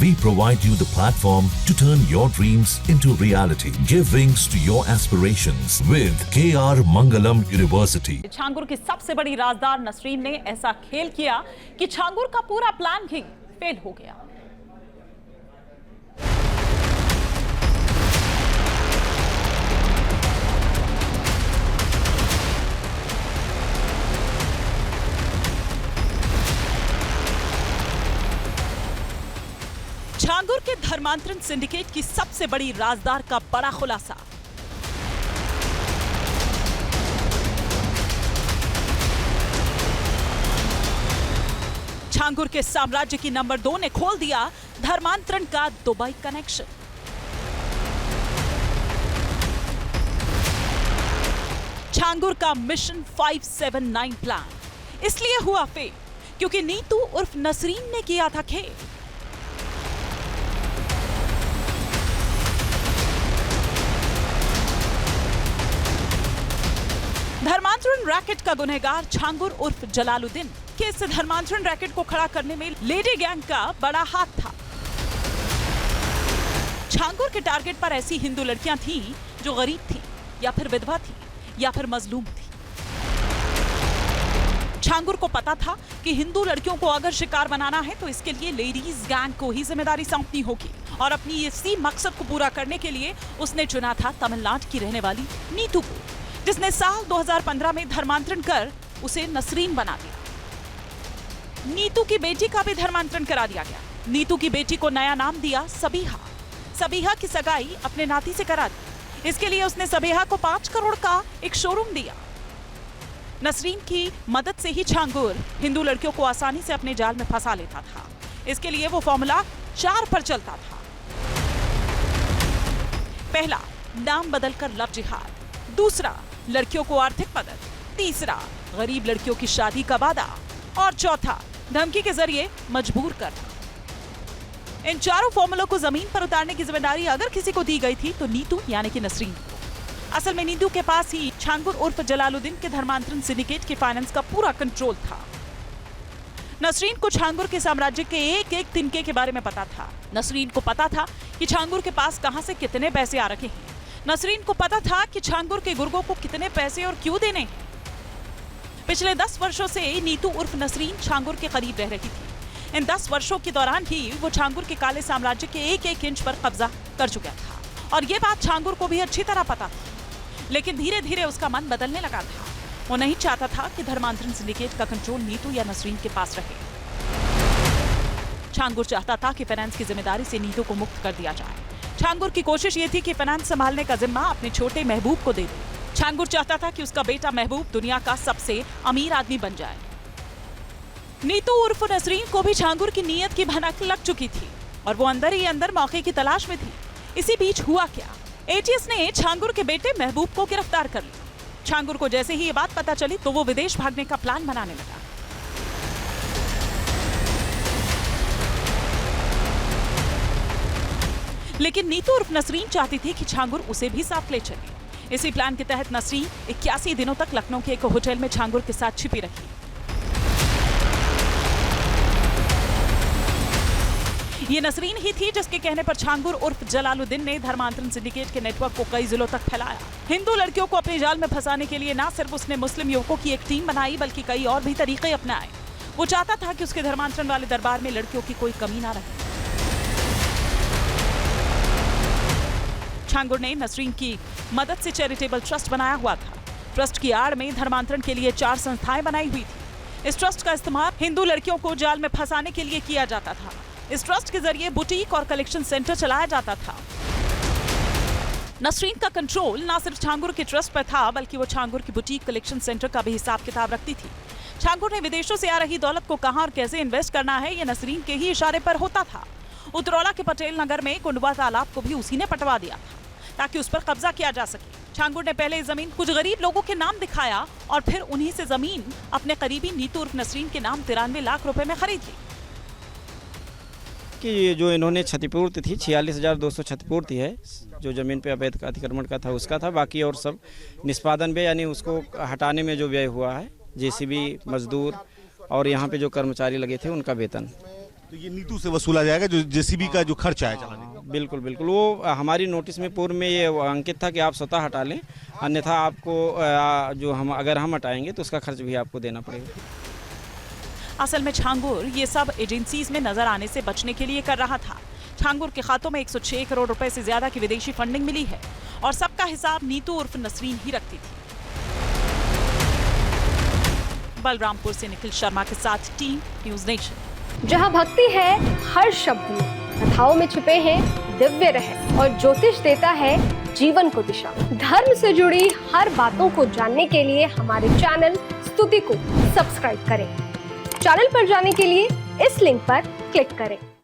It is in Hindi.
We provide you the platform to turn your dreams into reality. Give wings to your aspirations with KR Mangalam University. Changur की सबसे बड़ी राजदार नसरीन ने ऐसा खेल किया कि छांगुर का पूरा प्लान ही फेल हो गया। छांगुर के धर्मांतरण सिंडिकेट की सबसे बड़ी राजदार का बड़ा खुलासा। छांगुर के साम्राज्य की नंबर 2 ने खोल दिया धर्मांतरण का दुबई कनेक्शन। छांगुर का मिशन 579 प्लान इसलिए हुआ फेल क्योंकि नीतू उर्फ नसरीन ने किया था खेल। धर्मांतरण रैकेट का गुनहगार छांगुर उर्फ जलालुद्दीन के इस धर्मांतरण रैकेट को खड़ा करने में लेडी गैंग का बड़ा हाथ था। छांगुर के टारगेट पर ऐसी हिंदू लड़कियां थीं जो गरीब थी या फिर विधवा थी या फिर मजलूम थी। छांगुर को पता था कि हिंदू लड़कियों को अगर शिकार बनाना है तो इसके लिए लेडीज गैंग को ही जिम्मेदारी सौंपनी होगी और अपनी इसी मकसद को पूरा करने के लिए उसने चुना था तमिलनाडु की रहने वाली नीतू को, जिसने साल 2015 में धर्मांतरण कर उसे नसरीन बना दिया। नीतू की बेटी का भी धर्मांतरण करा दिया गया। नीतू की बेटी को नया नाम दिया सबीहा। सबीहा की सगाई अपने नाती से करा दी। इसके लिए उसने सबीहा को 5 करोड़ का एक शोरूम दिया। नसरीन की मदद से ही छांगुर हिंदू लड़कियों को आसानी से अपने जाल में फंसा लेता था। इसके लिए वो फॉर्मूला 4 पर चलता था। पहला, नाम बदलकर लव जिहाद। दूसरा, लड़कियों को आर्थिक मदद। तीसरा, गरीब लड़कियों की शादी का वादा। और चौथा, धमकी के जरिए मजबूर करना। इन चारों फॉर्मूलों को जमीन पर उतारने की जिम्मेदारी अगर किसी को दी गई थी तो नीतू यानी कि नसरीन को। असल में नीतू के पास ही छांगुर उर्फ जलालुद्दीन के धर्मांतरण सिंडिकेट के फाइनेंस का पूरा कंट्रोल था। नसरीन को छांगुर के साम्राज्य के एक एक तिनके के बारे में पता था। नसरीन को पता था कि छांगुर के पास कहां से कितने पैसे आ रखे हैं। नसरीन को पता था कि छांगुर के गुर्गों को कितने पैसे और क्यों देने। पिछले 10 वर्षों से नीतू उर्फ नसरीन छांगुर के करीब रह रही थी। इन 10 वर्षों के दौरान ही वो छांगुर के काले साम्राज्य के एक एक इंच पर कब्जा कर चुका था और ये बात छांगुर को भी अच्छी तरह पता था। लेकिन धीरे धीरे उसका मन बदलने लगा था। वो नहीं चाहता था कि धर्मांतरण सिंडिकेट का कंट्रोल नीतू या नसरीन के पास रहे। छांगुर चाहता था कि फाइनेंस की जिम्मेदारी से नीतू को मुक्त कर दिया जाए। छांगुर की कोशिश ये थी कि फाइनेंस संभालने का जिम्मा अपने छोटे महबूब को दे दे। छांगुर चाहता था कि उसका बेटा महबूब दुनिया का सबसे अमीर आदमी बन जाए। नीतू उर्फ नसरीन को भी छांगुर की नीयत की भनक लग चुकी थी और वो अंदर ही अंदर मौके की तलाश में थी। इसी बीच हुआ क्या, एटीएस ने छांगुर के बेटे महबूब को गिरफ्तार कर लिया। छांगुर को जैसे ही ये बात पता चली तो वो विदेश भागने का प्लान बनाने लगा। लेकिन नीतू उर्फ नसरीन चाहती थी कि छांगुर उसे भी साथ ले चले। इसी प्लान के तहत नसरीन 81 दिनों तक लखनऊ के एक होटल में छांगुर के साथ छिपी रही। ये नसरीन ही थी जिसके कहने पर छांगुर उर्फ जलालुद्दीन ने धर्मांतरण सिंडिकेट के नेटवर्क को कई जिलों तक फैलाया। हिंदू लड़कियों को अपने जाल में फंसाने के लिए न सिर्फ उसने मुस्लिम युवकों की एक टीम बनाई बल्कि कई और भी तरीके अपनाए। वो चाहता था कि उसके धर्मांतरण वाले दरबार में लड़कियों की कोई कमी ना रहे। छांगुर ने नसरीन की मदद से चैरिटेबल ट्रस्ट बनाया हुआ था। ट्रस्ट की आड़ में धर्मांतरण के लिए 4 संस्थाएं बनाई हुई थी। इस ट्रस्ट का इस्तेमाल हिंदू लड़कियों को जाल में फंसाने के लिए किया जाता था। इस ट्रस्ट के जरिए बुटीक और कलेक्शन सेंटर चलाया जाता था। नसरीन का कंट्रोल न सिर्फ छांगुर के ट्रस्ट पर था बल्कि वो छांगुर की बुटीक कलेक्शन सेंटर का भी हिसाब किताब रखती थी। छांगुर ने विदेशों से आ रही दौलत को कहां और कैसे इन्वेस्ट करना है ये नसरीन के ही इशारे पर होता था। उतरौला के पटेल नगर में कुंडवा तालाब को भी उसी ने पटवा दिया था ताकि उस पर कब्जा किया जा सके। छांगुर ने पहले जमीन कुछ गरीब लोगों के नाम दिखाया और फिर उन्हीं से जमीन अपने करीबी नीतू उर्फ नसरीन के नाम 93 लाख रुपए में खरीद ली। कि ये जो इन्होंने क्षतिपूर्ति थी 46,200 क्षतिपूर्ति है जो ज़मीन पे अवैध अतिक्रमण का था उसका था। बाकी और सब निष्पादन व्यय यानी उसको हटाने में जो व्यय हुआ है, जेसीबी, मजदूर और यहाँ पे जो कर्मचारी लगे थे उनका वेतन, तो ये नीतू से वसूला जाएगा जो जेसीबी का जो खर्च आया चलाने का? बिल्कुल बिल्कुल, वो हमारी नोटिस में पूर्व में ये अंकित था कि आप स्वतः हटा लें, अन्यथा आपको जो हम अगर हम हटाएंगे तो उसका खर्च भी आपको देना पड़ेगा। असल में छांगुर ये सब एजेंसीज में नजर आने से बचने के लिए कर रहा था। छांगुर के खातों में 106 करोड़ रुपए से ज्यादा की विदेशी फंडिंग मिली है और सबका हिसाब नीतू उर्फ नसरीन ही रखती थी। बलरामपुर से निखिल शर्मा के साथ टीम न्यूज नेशन। जहां भक्ति है हर शब्द में, कथाओं में छुपे हैं दिव्य रहस्य और ज्योतिष देता है जीवन को दिशा। धर्म से जुड़ी हर बातों को जानने के लिए हमारे चैनल स्तुति को सब्सक्राइब करें। चैनल पर जाने के लिए इस लिंक पर क्लिक करें।